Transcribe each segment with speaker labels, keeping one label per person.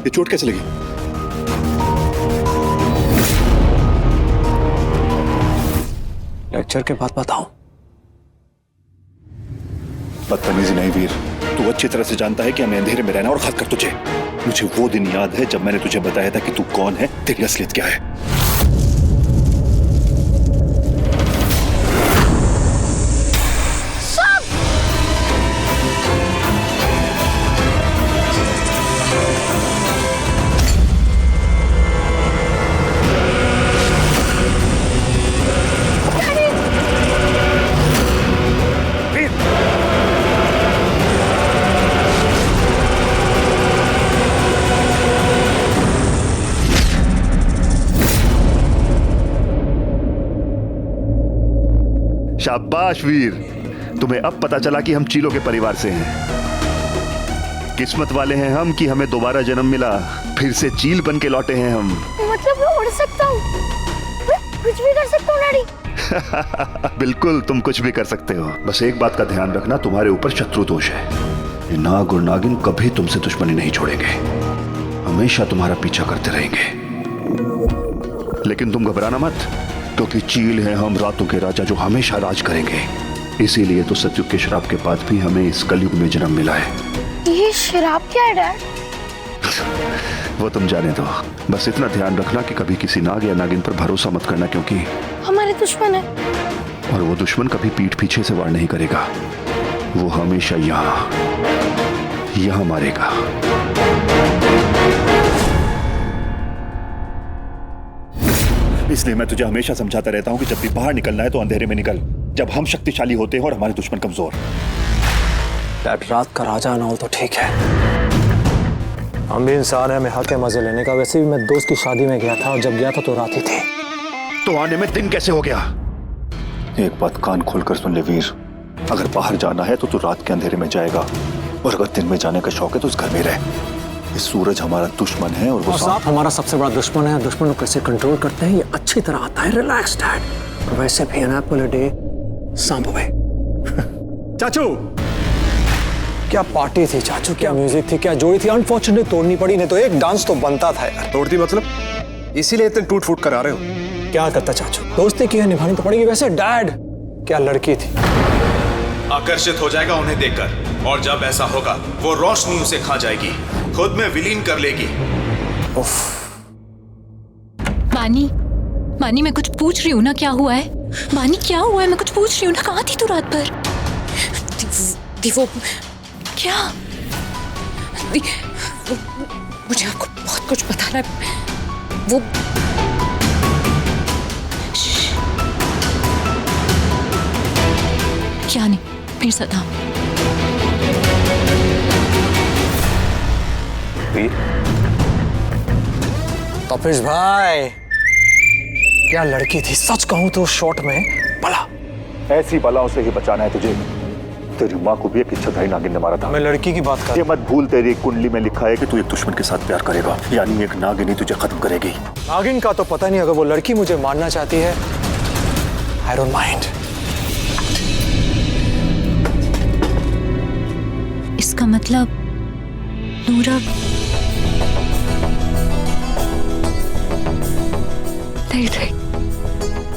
Speaker 1: ये चोट कैसे लगी?
Speaker 2: लेक्चर के बाद बताऊं।
Speaker 1: बदतमीजी नहीं वीर, तू अच्छी तरह से जानता है कि हमें अंधेरे में रहना और खासकर तुझे। मुझे वो दिन याद है जब मैंने तुझे बताया था कि तू कौन है, तेरी असलियत क्या है। शाबाश वीर, तुम्हें अब पता चला कि हम चीलों के परिवार से हैं। किस्मत वाले हैं हम कि हमें दोबारा जन्म मिला, फिर से चील बन के लौटे हैं हम।
Speaker 3: मतलब मैं उड़ सकता हूँ, कुछ भी कर सकता हूँ डैडी।
Speaker 1: बिल्कुल, तुम कुछ भी कर सकते हो। बस एक बात का ध्यान रखना, तुम्हारे ऊपर शत्रु दोष है। ये नाग और नागिन कभी तुमसे दुश्मनी नहीं छोड़ेंगे, हमेशा तुम्हारा पीछा करते रहेंगे। लेकिन तुम घबराना मत, क्योंकि चील हैं हम, रातों के राजा जो हमेशा राज करेंगे। इसीलिए तो सतयुग के श्राप के बाद भी हमें इस कलयुग में जन्म मिला है।
Speaker 3: ये श्राप क्या है डैड?
Speaker 1: वो तुम जाने दो, बस इतना ध्यान रखना कि कभी किसी नाग या नागिन पर भरोसा मत करना, क्योंकि
Speaker 3: हमारे दुश्मन है।
Speaker 1: और वो दुश्मन कभी पीठ पीछे से वार नहीं करेगा, वो हमेशा यहाँ मारेगा। इसलिए मैं तुझे हमेशा समझाता रहता हूँ कि जब भी बाहर निकलना है तो अंधेरे में निकल, जब हम शक्तिशाली होते हैं और हमारे दुश्मन कमजोर।
Speaker 2: डैड, रात का राजा ना हो तो ठीक है, हम भी इंसान हैं, हमें हक है मजे लेने का। वैसे भी मैं दोस्त की शादी में गया था और जब गया था तो रात ही थी।
Speaker 1: तो आने में दिन कैसे हो गया? एक बात कान खोलकर सुन ले वीर, अगर बाहर जाना है तो तू रात के अंधेरे में जाएगा, और अगर दिन में जाने का शौक है तो उस घर में रह। इस सूरज हमारा दुश्मन है और वो
Speaker 2: सांप हमारा सबसे बड़ा दुश्मन है। दुश्मन को कैसे कंट्रोल करते हैं ये अच्छी तरह आता है। Relax dad. वैसे भी एन एप्पल अ डे सांप हुए। चाचू, क्या पार्टी थी चाचू, क्या म्यूजिक थी, क्या जोड़ी थी। अनफॉर्चुनेटली तोड़नी पड़ी, नहीं तो एक डांस तो बनता था यार।
Speaker 4: तोड़ती मतलब? इसीलिए इतने टूट फूट करा रहे हो?
Speaker 2: क्या करता चाचू, दोस्ती की है, निभानी तो पड़ेगी। वैसे डैड, क्या लड़की थी।
Speaker 5: आकर्षित हो जाएगा उन्हें देखकर, और जब ऐसा होगा वो रोशनी उसे खा जाएगी, खुद में विलीन कर लेगी।
Speaker 6: मानी मैं कुछ पूछ रही हूँ ना, क्या हुआ है? मानी क्या हुआ है, मैं कुछ पूछ रही हूँ ना। कहाँ थी तू रात भर?
Speaker 7: वो
Speaker 6: क्या?
Speaker 7: मुझे आपको बहुत कुछ बताना है। वो
Speaker 6: क्या नहीं, फिर सदा
Speaker 2: तपेश भाई, क्या लड़की थी। सच कहूं तो शॉर्ट में बला।
Speaker 1: ऐसी बलाओं से ही बचाना है तुझे। तेरी माँ को भी एक इच्छाधारी नागिन ने मारा था।
Speaker 2: मैं लड़की की बात कर।
Speaker 1: ये मत भूल, तेरी कुंडली में लिखा है कि तू एक दुश्मन के साथ प्यार करेगा, यानी एक नागिन ही तुझे खत्म करेगी।
Speaker 2: नागिन का तो पता नहीं, अगर वो लड़की मुझे मारना चाहती है, आई डोंट माइंड।
Speaker 6: इसका मतलब नूरा नहीं रही,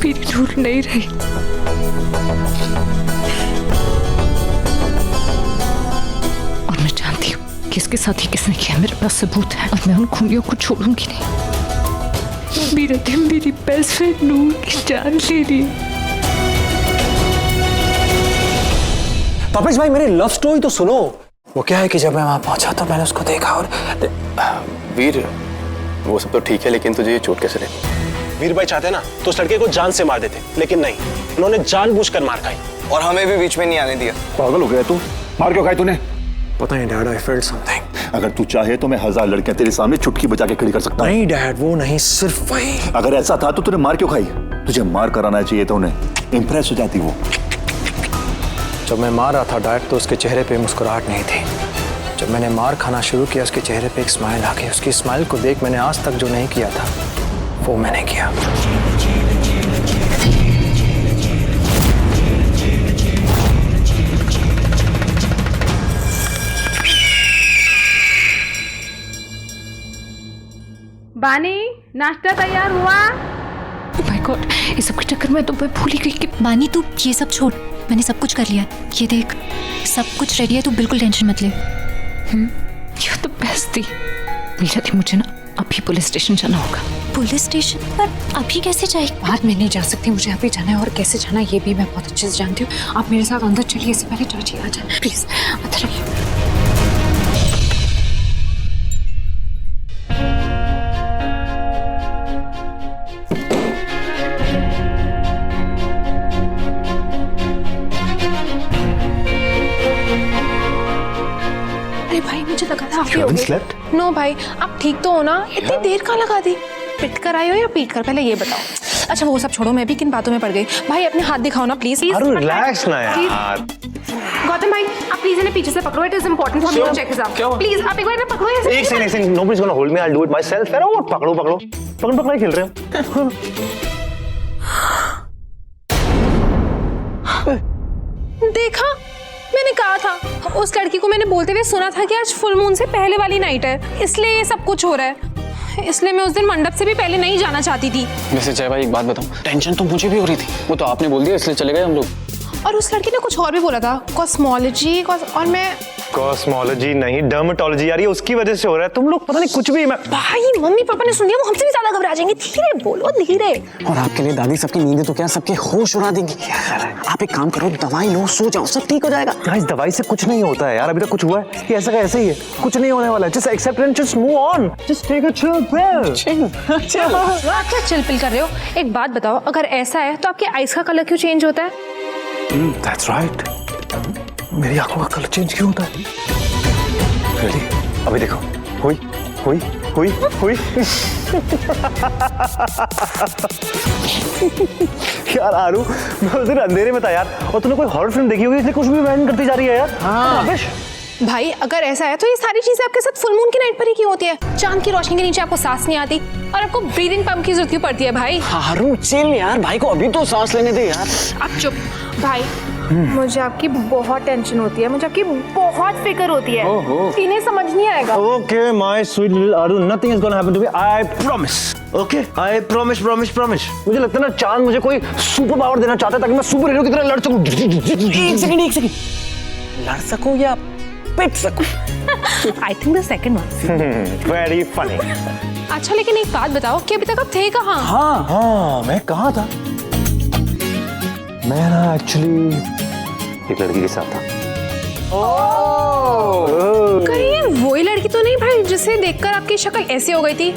Speaker 6: मेरी नूर नहीं रही। और मैं जानती हूँ कि इसके साथ ही किसने किया। मेरे पास सबूत है और मैं उन खूनियों को छोड़ूंगी नहीं। मेरा दिन मेरी बेस्ट फ्रेंड नूर की जान ले रही है।
Speaker 2: तपेश भाई, मेरी लव स्टोरी तो सुनो। वो क्या है कि जब मैं वहां पहुंचा तो मैंने उसको देखा और
Speaker 4: वीर, वो सब तो ठीक है, लेकिन तुझे ये चोट कैसे लगी?
Speaker 8: वीर भाई चाहते ना तो उस लड़के को जान से मार देते, लेकिन नहीं, उन्होंने जानबूझकर मार खाई
Speaker 9: और हमें भी बीच में नहीं आने दिया।
Speaker 1: पागल हो गया तू? मार क्यों खाई तूने?
Speaker 2: पता नहीं डैड, आई फेल्ट समथिंग।
Speaker 1: अगर तू चाहे तो मैं 1000 लड़कियां तेरे सामने चुटकी बजा के खड़ी कर सकता हूं।
Speaker 2: नहीं डैड, वो नहीं, सिर्फ वही।
Speaker 1: अगर ऐसा था तो तूने मार क्यों खाई? तुझे मार कराना चाहिए था उन्हें, इंप्रेस हो जाती वो।
Speaker 2: जब मैं मार रहा था डैड तो उसके चेहरे पे मुस्कुराहट नहीं थी। जब मैंने मार खाना शुरू किया उसके चेहरे पे एक स्माइल आ गई। उसकी स्माइल को देख मैंने आज तक जो नहीं किया था वो मैंने किया।
Speaker 3: बानी नाश्ता तैयार हुआ?
Speaker 6: ओह माय गॉड, इस सब के चक्कर में तो मैं भूल ही गई कि
Speaker 7: बानी तू ये सब छोड़, मैंने सब कुछ कर लिया। ये देख सब कुछ रेडी है, तू बिल्कुल टेंशन मत ले।
Speaker 6: ये तो बेस्ट थी। मीरा थी, मुझे ना अभी पुलिस स्टेशन जाना होगा।
Speaker 7: पुलिस स्टेशन पर अभी कैसे जाएगी?
Speaker 6: बाहर मैं नहीं जा सकती, मुझे अभी जाना है, और कैसे जाना है ये भी मैं बहुत अच्छे से जानती हूँ। आप मेरे साथ अंदर चलिए, इससे पहले चाची आ जाए प्लीज। अंदर आइए।
Speaker 3: अरे भाई मुझे लगा था आप ही होगे। नो भाई आप ठीक तो हो ना? इतनी देर कहाँ लगा दी? पिट कर आए हो या पीट कर, पहले ये बताओ। अच्छा वो सब छोड़ो, मैं भी किन बातों में पड़ गई। भाई अपने हाथ दिखाओ ना प्लीज।
Speaker 8: रिलैक्स ना यार।
Speaker 3: गौतम भाई आप प्लीज इन्हें पीछे से पकड़ो, it is important for me to check this out. Please आप एक बार इन्हें पकड़ो ऐसे।
Speaker 8: एक second, nobody's gonna hold me, I will do it myself. यार वो पकड़ो खेल रहे हो।
Speaker 3: देखा, मैंने कहा था। उस लड़की को मैंने बोलते हुए सुना था कि आज फुल मून से पहले वाली नाइट है, इसलिए ये सब कुछ हो रहा है। इसलिए मैं उस दिन मंडप से भी पहले नहीं जाना चाहती थी।
Speaker 10: वैसे जय भाई एक बात बताऊं, टेंशन तो मुझे भी हो रही थी। वो तो आपने बोल दिया इसलिए चले गए हम लोग।
Speaker 3: और उस लड़की ने कुछ और भी बोला था, कॉस्मोलॉजी। और मैं
Speaker 8: कॉस्मोलॉजी नहीं, डर्मेटोलॉजी। यार ये उसकी वजह से हो रहा है। तुम लोग पता नहीं कुछ भी। मैं
Speaker 3: भाई मम्मी पापा ने सुन लिया, वो हमसे भी ज्यादा घबरा जाएंगे। धीरे बोलो, धीरे।
Speaker 2: और आपके लिए दादी सबकी नींदें तो क्या सबके होश उड़ा देंगी। आप एक काम करो, दवाई लो, सो जाओ, सब ठीक हो जाएगा।
Speaker 8: गाइस दवाई से कुछ नहीं होता है यार। अभी तक कुछ हुआ है? ये ऐसा का ऐसे ही है, कुछ नहीं होने वाला है। Just accept and just move on, just take a chill pill. Chill
Speaker 3: क्या चिल पिल कर रहे हो? एक बात बताओ, अगर ऐसा है तो आपके आईज का कलर क्यों चेंज होता है?
Speaker 8: That's right. मेरी आंखों का कलर चेंज क्यों होता है? Really? अभी देखो, हुई। यार आरू, मैं उस दिन अंधेरे में था यार, और तूने कोई हॉरर फिल्म देखी होगी इसलिए कुछ भी इमेजिन करती जा रही है यार। हाँ।
Speaker 3: भाई अगर ऐसा है तो ये सारी चीजें आपके साथ फुल मून की नाइट पर ही क्यों होती है? चांद की रोशनी के नीचे आपको सांस नहीं आती और आपको ब्रीदिंग पंप की जरूरत क्यों पड़ती है भाई?
Speaker 2: हारू चिल यार, भाई को अभी तो सांस लेने दे यार।
Speaker 3: आप चुप। भाई मुझे आपकी बहुत टेंशन होती है, मुझे आपकी बहुत फिक्र होती है। इन्हें समझ नहीं आएगा।
Speaker 8: Okay, my sweet little Aru, nothing is gonna happen to me. I promise. Okay, I promise. मुझे लगता है ना चांद मुझे कोई सुपर पावर देना चाहता है ताकि मैं सुपर हीरो की तरह लड़ सकूं।
Speaker 2: एक सेकंड। लड़ सकूं या पिट सकूं?
Speaker 3: I think the second one.
Speaker 8: Very funny.
Speaker 3: अच्छा लेकिन एक बात बताओ कि अभी तक आप थे कहाँ?
Speaker 8: हाँ, मैं कहाँ था? मैं ना एक्चुअली एक लड़की के साथ था।
Speaker 3: कहीं ये वही लड़की तो नहीं भाई जिसे देखकर आपकी शक्ल ऐसी हो गई थी?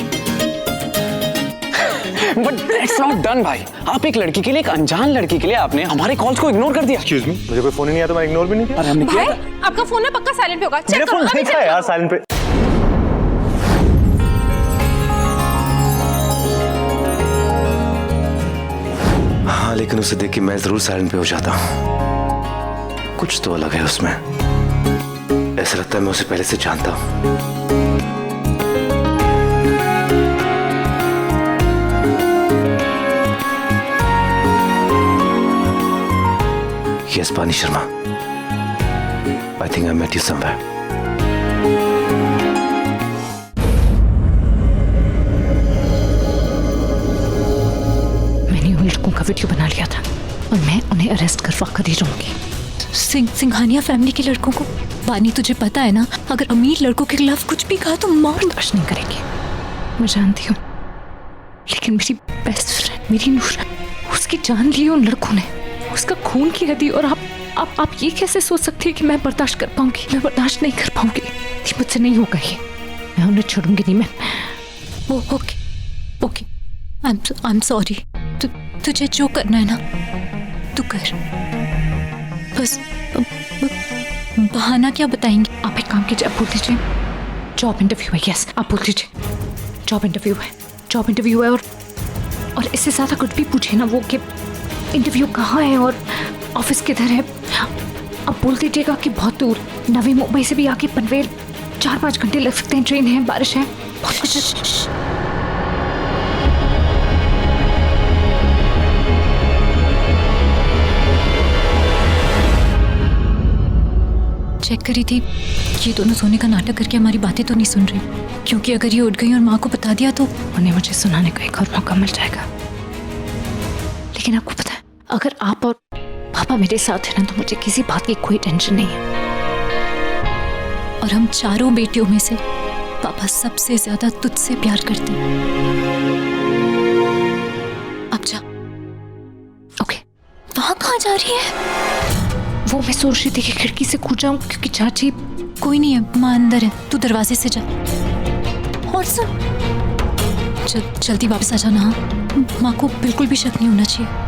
Speaker 2: But it's not done भाई। आप एक लड़की के लिए, एक अनजान लड़की के लिए आपने हमारे कॉल्स को इग्नोर कर दिया।
Speaker 8: Excuse me, मुझे कोई फोन ही नहीं आया तो मैं इग्नोर भी नहीं किया।
Speaker 2: अरे हमने
Speaker 3: भाई आपका फोन ना पक्का साइलेंट पे होगा। चेक
Speaker 8: मेरा
Speaker 3: करो,
Speaker 8: फोन
Speaker 3: अभी
Speaker 8: नहीं
Speaker 3: check
Speaker 8: था यार
Speaker 3: करो।
Speaker 8: साइलेंट पे। हाँ लेकिन उसे देख के मैं जरूर साइलेंट पे हो जाता हूँ। कुछ तो अलग है उसमें। ऐसा लगता है मैं उसे पहले से जानता हूँ। Yes, Pani Sharma. I think I met you somewhere.
Speaker 6: मैंने उन लड़कों का वीडियो बना लिया था और मैं उन्हें अरेस्ट करवा कर ही रहूंगी।
Speaker 7: सिंघानिया फैमिली के लड़कों को, बानी तुझे पता है ना, अगर अमीर लड़कों के खिलाफ कुछ भी कहा तो मार।
Speaker 6: बर्दाश्त नहीं करेंगे, मैं जानती हूँ। लेकिन मेरी बेस्ट फ्रेंड, मेरी नूर, उसकी जान ली उन लड़कों ने, उसका खून किया दी। और आप ये कैसे सोच सकती है कि मैं बर्दाश्त कर पाऊंगी? मैं बर्दाश्त नहीं कर पाऊंगी। मुझसे नहीं होगा ये। मैं उन्हें छोड़ूंगी नहीं। मैं
Speaker 7: वो ओके आई एम सॉरी। तुझे जो करना है ना तू कर। बस बहाना क्या बताएंगे?
Speaker 6: आप एक काम कीजिए, आप बोल दीजिए जॉब इंटरव्यू है। यस, आप बोल दीजिए जॉब इंटरव्यू है। और इससे ज्यादा कुछ भी पूछे ना वो कि इंटरव्यू कहाँ है और ऑफिस किधर है। आप बोल दीजिएगा कि बहुत दूर, नवी मुंबई से भी आके पनवेल 4-5 घंटे लग सकते हैं, ट्रेन है, बारिश है, बहुत कुछ।
Speaker 7: चेक करी थी ये दोनों सोने का नाटक करके हमारी बातें तो नहीं सुन रही, क्योंकि अगर ये उठ गई और माँ को बता दिया तो
Speaker 6: उन्हें मुझे सुनाने का एक और मौका मिल जाएगा। लेकिन आपको पता है, अगर आप और पापा मेरे साथ हैं ना, तो मुझे किसी बात की कोई टेंशन नहीं है।
Speaker 7: और हम चारों बेटियों में से पापा सबसे ज्यादा तुझसे प्यार करते हैं। अब जा।
Speaker 6: ओके।
Speaker 7: वहां कहाँ जा रही है?
Speaker 6: वो मैं सोच रही थी कि खिड़की से कूद जाऊं, क्योंकि चाची।
Speaker 7: कोई नहीं है, माँ अंदर है, तू दरवाजे से जा। और सुन, जल्दी वापस आ जाना। हाँ, माँ को बिल्कुल भी शक नहीं होना चाहिए।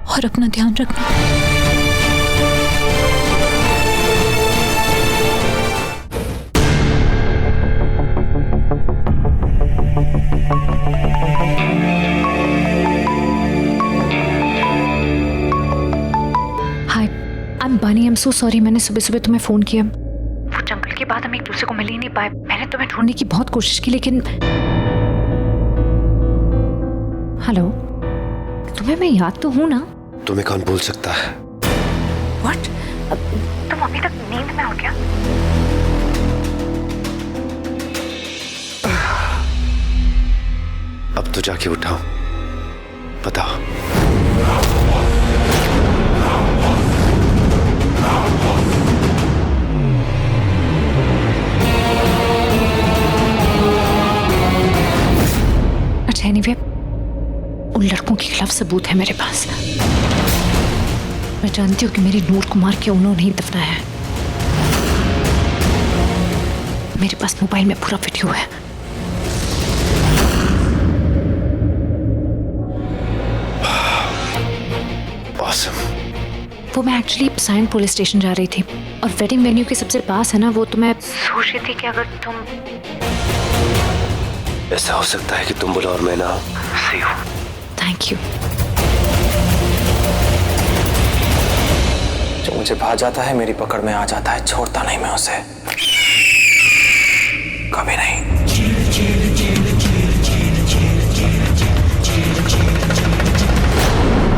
Speaker 7: और अपना ध्यान रखना।
Speaker 6: बानी, आई एम सो सॉरी, मैंने सुबह सुबह तुम्हें फोन किया। वो जंगल के बाद हम एक दूसरे को मिल ही नहीं पाए। मैंने तुम्हें ढूंढने की बहुत कोशिश की, लेकिन हेलो, तुम्हें मैं याद तो हूं ना?
Speaker 8: तुम्हें कौन भूल सकता है?
Speaker 6: व्हाट? तुम अभी तक नींद में हो क्या?
Speaker 8: अब तो जाके उठाओ, बताओ।
Speaker 6: अच्छा, एनीवे, उन लड़कों के खिलाफ सबूत है मेरे पास। मैं जानती हूँ कि मेरी नूर को मार के उन्होंने ही दफनाया है। मेरे पास मोबाइल में पूरा वीडियो है।
Speaker 8: Awesome.
Speaker 6: वो मैं एक्चुअली साइन पुलिस स्टेशन जा रही थी, और वेडिंग वेन्यू के सबसे पास है ना वो, तो मैं सोच रही थी कि अगर तुम।
Speaker 8: ऐसा हो सकता है कि तुम बोलो और मैं ना सही हूँ।
Speaker 6: Thank you.
Speaker 9: जो मुझे भा जाता है मेरी पकड़ में आ जाता है, छोड़ता नहीं मैं उसे।